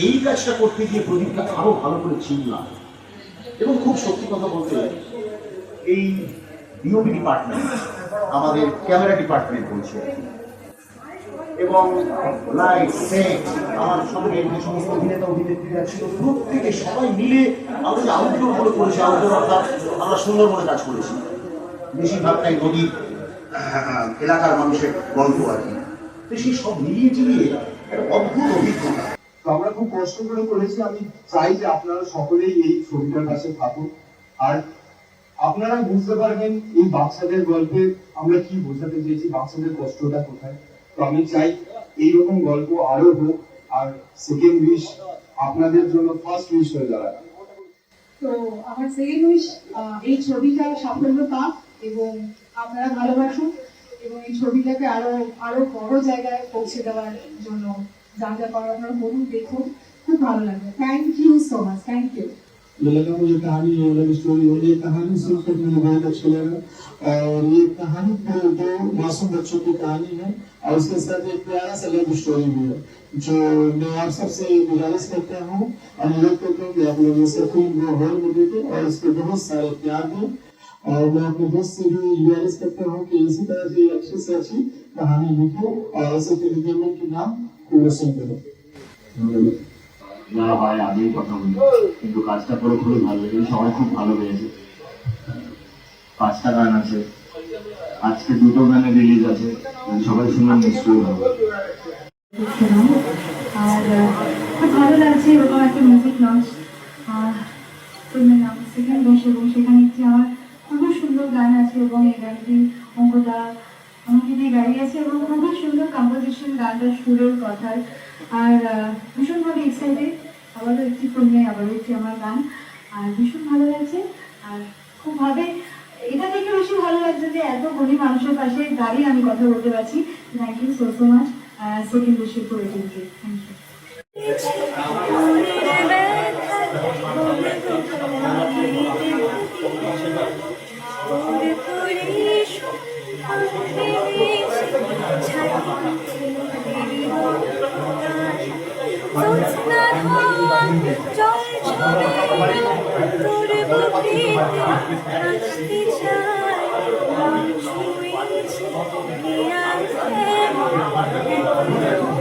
এই কাজটা করতে গিয়ে প্রদীপকে আরো ভালো করে চিনলাম। এবং খুব সত্যি কথা বলতে এই ডিওপি ডিপার্টমেন্ট আমাদের ক্যামেরা ডিপার্টমেন্ট বলছে, এবং লাইট সেট আমার সঙ্গে যে সমস্ত অভিনেতা অভিনেত্রীরা ছিল প্রত্যেকে সবাই মিলে আমরা যে আউটডোর করে করেছি, আউটডোর অর্থাৎ আমরা সুন্দরবনে কাজ করেছি, বেশিরভাগটাই নদীর এলাকার মানুষের গল্প আর কি। তো সেই সব মিলিয়ে টিলিয়ে একটা অদ্ভুত অভিজ্ঞতা। তো আমরা খুব কষ্ট করে করেছি। আমি চাই যে আপনারা সকলেই এই ছবিটার কাছে থাকুন, আর আপনারা বুঝতে পারবেন এই বাচ্চাদের গল্পে আমরা কি বোঝাতে চেয়েছি, বাচ্চাদের কষ্টটা কোথায়। তো আমি চাই এইরকম গল্প আরো হোক, আর সেকেন্ড উইশ আপনাদের জন্য ফার্স্ট উইশ হয়ে দাঁড়ায়। তো আমার সেকেন্ড উইশ এই ছবিটা সাফল্য পাক এবং আপনারা ভালোবাসুন এবং এই ছবিটাকে আরো আরো বড় জায়গায় পৌঁছে দেওয়ার জন্য যা যা করার আপনারা বলুন, দেখুন, খুব ভালো লাগবে। Thank you so much, thank you. लगा मुझे कहानी ये लव स्टोरी है, ये कहानी सुनकर मुझे बहुत अच्छा लगा। और ये कहानी पूरे दो मासूम बच्चों की कहानी है और उसके साथ एक प्यारा सा लव स्टोरी भी है, जो मैं आप सबसे गुजारिश करता हूँ, अनुरोध करता हूँ कि आप लोग इसे फिल्म को हॉल में देखें और इसको बहुत सारे प्यार दें। और मैं अपने दोस्त से भी गुजारिश करता हूँ कि इसी तरह से अच्छी से अच्छी कहानी लिखो और ऐसे फिल्म के नाम को रोशन करो। না হয় আগেই কথা বলি, কিন্তু কাজটা করে খুবই ভালো লেগেছে, সবাই খুব ভালো পেয়েছে। 5টা গান আছে, আজকে 2টো গানে রিলিজ আছে, সবাই শুনলাম নিশ্চয়ই ভালো। আর খুব ভালো লাগছে এরকম একটা মিউজিক লঞ্চ, ফিল্মের নাম সেকেন্ড উইশ, এবং সেখানে একটি আমার খুবই সুন্দর গান আছে এবং এই গানটি অঙ্কটা আমাকে দিয়ে গাইয়েছে এবং খুবই সুন্দর কম্পোজিশন, গানটা সুরের কথার। আর ভীষণভাবে এক্সাইটেড, আবারও একটি ফিল্মে আবারও একটি আমার গান, আর ভীষণ ভালো লাগছে। আর খুব ভাবে এটা থেকে বেশি ভালো লাগছে যে এত গরিব মানুষের পাশে দাঁড়িয়ে আমি কথা বলতে পারছি। Thank you so much second উইশের ফর ইট। Thank you. তোর